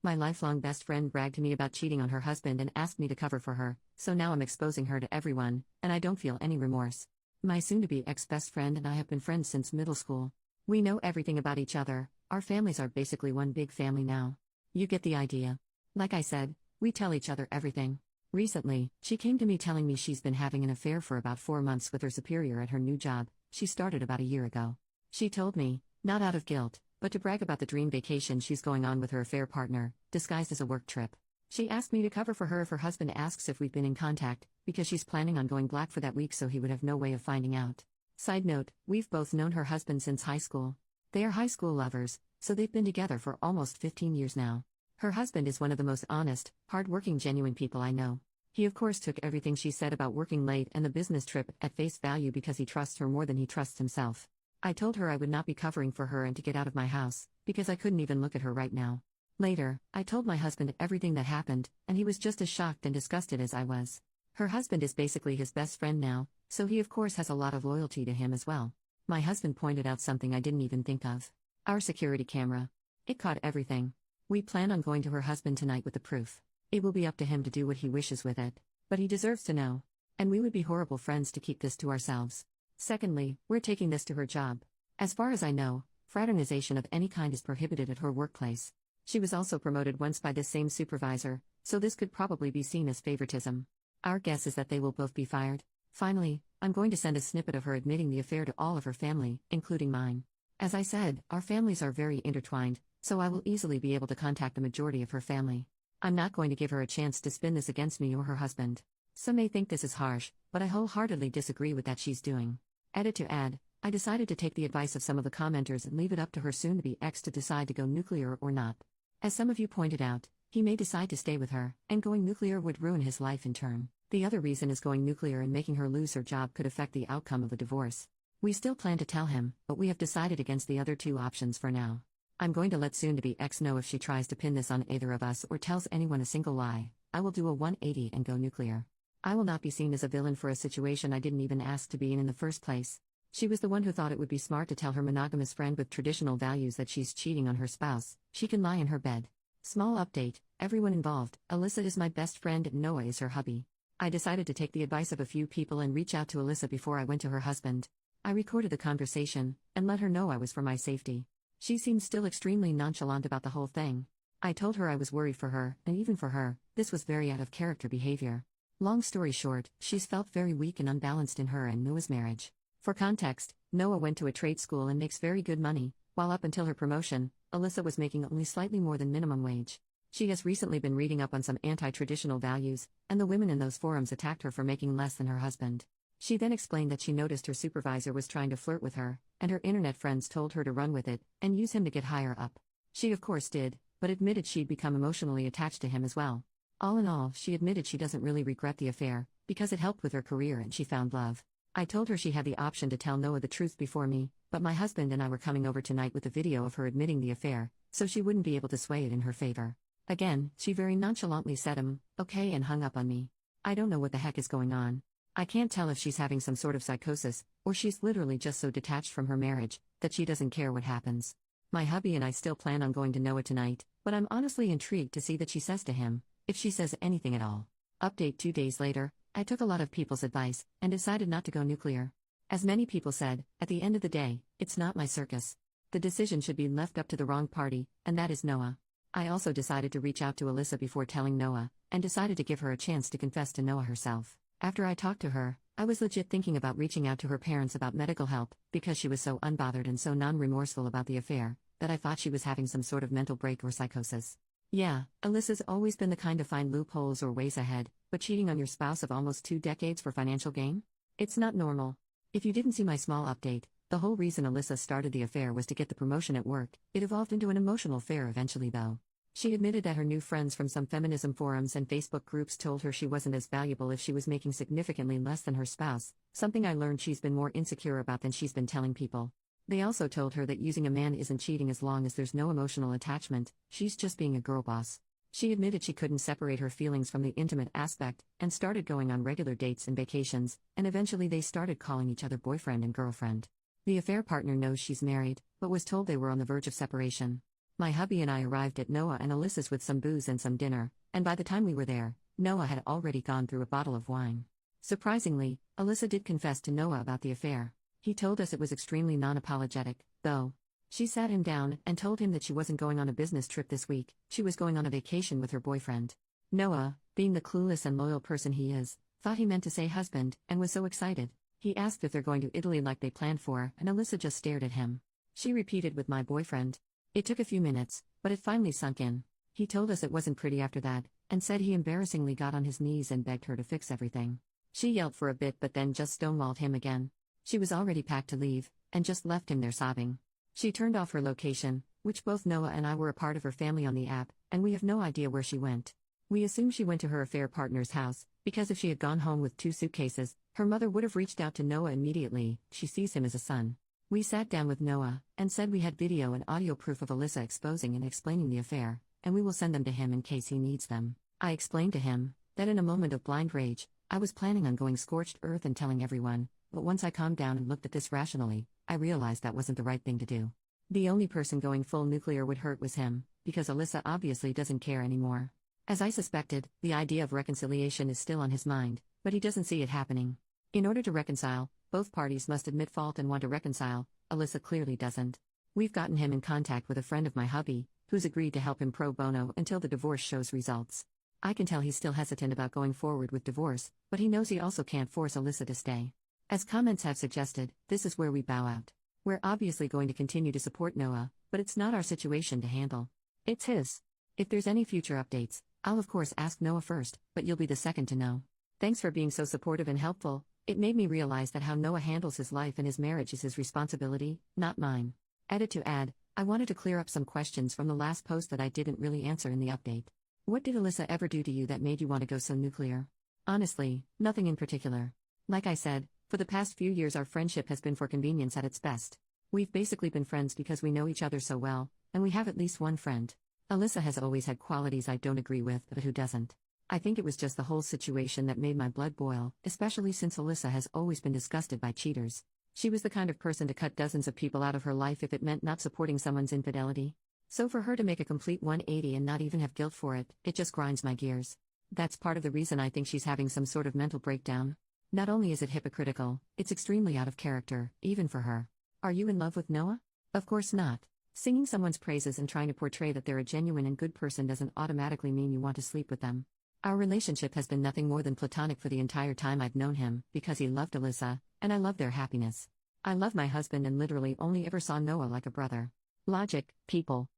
My lifelong best friend bragged to me about cheating on her husband and asked me to cover for her, so now I'm exposing her to everyone, and I don't feel any remorse. My soon-to-be ex-best friend and I have been friends since middle school. We know everything about each other, our families are basically one big family now. You get the idea. Like I said, we tell each other everything. Recently, she came to me telling me she's been having an affair for about 4 months with her superior at her new job. She started about a year ago. She told me, not out of guilt, but to brag about the dream vacation she's going on with her affair partner, disguised as a work trip. She asked me to cover for her if her husband asks if we've been in contact, because she's planning on going black for that week so he would have no way of finding out. Side note, we've both known her husband since high school. They are high school lovers, so they've been together for almost 15 years now. Her husband is one of the most honest, hard-working, genuine people I know. He of course took everything she said about working late and the business trip at face value because he trusts her more than he trusts himself. I told her I would not be covering for her and to get out of my house, because I couldn't even look at her right now. Later, I told my husband everything that happened, and he was just as shocked and disgusted as I was. Her husband is basically his best friend now, so he of course has a lot of loyalty to him as well. My husband pointed out something I didn't even think of. Our security camera. It caught everything. We plan on going to her husband tonight with the proof. It will be up to him to do what he wishes with it. But he deserves to know. And we would be horrible friends to keep this to ourselves. Secondly, we're taking this to her job. As far as I know, fraternization of any kind is prohibited at her workplace. She was also promoted once by this same supervisor, so this could probably be seen as favoritism. Our guess is that they will both be fired. Finally, I'm going to send a snippet of her admitting the affair to all of her family, including mine. As I said, our families are very intertwined, so I will easily be able to contact the majority of her family. I'm not going to give her a chance to spin this against me or her husband. Some may think this is harsh, but I wholeheartedly disagree with that she's doing. Edit to add, I decided to take the advice of some of the commenters and leave it up to her soon-to-be ex to decide to go nuclear or not. As some of you pointed out, he may decide to stay with her, and going nuclear would ruin his life in turn. The other reason is going nuclear and making her lose her job could affect the outcome of the divorce. We still plan to tell him, but we have decided against the other two options for now. I'm going to let soon-to-be ex know if she tries to pin this on either of us or tells anyone a single lie. I will do a 180 and go nuclear. I will not be seen as a villain for a situation I didn't even ask to be in the first place. She was the one who thought it would be smart to tell her monogamous friend with traditional values that she's cheating on her spouse. She can lie in her bed. Small update, everyone involved, Alyssa is my best friend and Noah is her hubby. I decided to take the advice of a few people and reach out to Alyssa before I went to her husband. I recorded the conversation, and let her know I was for my safety. She seemed still extremely nonchalant about the whole thing. I told her I was worried for her, and even for her, this was very out of character behavior. Long story short, she's felt very weak and unbalanced in her and Noah's marriage. For context, Noah went to a trade school and makes very good money, while up until her promotion, Alyssa was making only slightly more than minimum wage. She has recently been reading up on some anti-traditional values, and the women in those forums attacked her for making less than her husband. She then explained that she noticed her supervisor was trying to flirt with her, and her internet friends told her to run with it, and use him to get higher up. She of course did, but admitted she'd become emotionally attached to him as well. All in all, she admitted she doesn't really regret the affair, because it helped with her career and she found love. I told her she had the option to tell Noah the truth before me, but my husband and I were coming over tonight with a video of her admitting the affair, so she wouldn't be able to sway it in her favor. Again, she very nonchalantly said okay and hung up on me. I don't know what the heck is going on. I can't tell if she's having some sort of psychosis, or she's literally just so detached from her marriage, that she doesn't care what happens. My hubby and I still plan on going to Noah tonight, but I'm honestly intrigued to see what she says to him, if she says anything at all. Update 2 days later, I took a lot of people's advice, and decided not to go nuclear. As many people said, at the end of the day, it's not my circus. The decision should be left up to the wrong party, and that is Noah. I also decided to reach out to Alyssa before telling Noah, and decided to give her a chance to confess to Noah herself. After I talked to her, I was legit thinking about reaching out to her parents about medical help, because she was so unbothered and so non-remorseful about the affair, that I thought she was having some sort of mental break or psychosis. Yeah, Alyssa's always been the kind to find loopholes or ways ahead, but cheating on your spouse of almost 2 decades for financial gain? It's not normal. If you didn't see my small update, the whole reason Alyssa started the affair was to get the promotion at work. It evolved into an emotional affair eventually though. She admitted that her new friends from some feminism forums and Facebook groups told her she wasn't as valuable if she was making significantly less than her spouse, something I learned she's been more insecure about than she's been telling people. They also told her that using a man isn't cheating as long as there's no emotional attachment, she's just being a girl boss. She admitted she couldn't separate her feelings from the intimate aspect, and started going on regular dates and vacations, and eventually they started calling each other boyfriend and girlfriend. The affair partner knows she's married, but was told they were on the verge of separation. My hubby and I arrived at Noah and Alyssa's with some booze and some dinner, and by the time we were there, Noah had already gone through a bottle of wine. Surprisingly, Alyssa did confess to Noah about the affair. He told us it was extremely non-apologetic, though. She sat him down and told him that she wasn't going on a business trip this week, she was going on a vacation with her boyfriend. Noah, being the clueless and loyal person he is, thought he meant to say husband, and was so excited. He asked if they're going to Italy like they planned for, and Alyssa just stared at him. She repeated with my boyfriend. It took a few minutes, but it finally sunk in. He told us it wasn't pretty after that, and said he embarrassingly got on his knees and begged her to fix everything. She yelled for a bit but then just stonewalled him again. She was already packed to leave, and just left him there sobbing. She turned off her location, which both Noah and I were a part of her family on the app, and we have no idea where she went. We assume she went to her affair partner's house, because if she had gone home with 2 suitcases, her mother would have reached out to Noah immediately. She sees him as a son. We sat down with Noah, and said we had video and audio proof of Alyssa exposing and explaining the affair, and we will send them to him in case he needs them. I explained to him that in a moment of blind rage, I was planning on going scorched earth and telling everyone, but once I calmed down and looked at this rationally, I realized that wasn't the right thing to do. The only person going full nuclear would hurt was him, because Alyssa obviously doesn't care anymore. As I suspected, the idea of reconciliation is still on his mind, but he doesn't see it happening. In order to reconcile, both parties must admit fault and want to reconcile. Alyssa clearly doesn't. We've gotten him in contact with a friend of my hubby, who's agreed to help him pro bono until the divorce shows results. I can tell he's still hesitant about going forward with divorce, but he knows he also can't force Alyssa to stay. As comments have suggested, this is where we bow out. We're obviously going to continue to support Noah, but it's not our situation to handle. It's his. If there's any future updates, I'll of course ask Noah first, but you'll be the second to know. Thanks for being so supportive and helpful. It made me realize that how Noah handles his life and his marriage is his responsibility, not mine. Edit to add, I wanted to clear up some questions from the last post that I didn't really answer in the update. What did Alyssa ever do to you that made you want to go so nuclear? Honestly, nothing in particular. Like I said, for the past few years our friendship has been for convenience at its best. We've basically been friends because we know each other so well, and we have at least one friend. Alyssa has always had qualities I don't agree with, but who doesn't? I think it was just the whole situation that made my blood boil, especially since Alyssa has always been disgusted by cheaters. She was the kind of person to cut dozens of people out of her life if it meant not supporting someone's infidelity. So for her to make a complete 180 and not even have guilt for it, it just grinds my gears. That's part of the reason I think she's having some sort of mental breakdown. Not only is it hypocritical, it's extremely out of character, even for her. Are you in love with Noah? Of course not. Singing someone's praises and trying to portray that they're a genuine and good person doesn't automatically mean you want to sleep with them. Our relationship has been nothing more than platonic for the entire time I've known him, because he loved Alyssa, and I love their happiness. I love my husband and literally only ever saw Noah like a brother. Logic, people.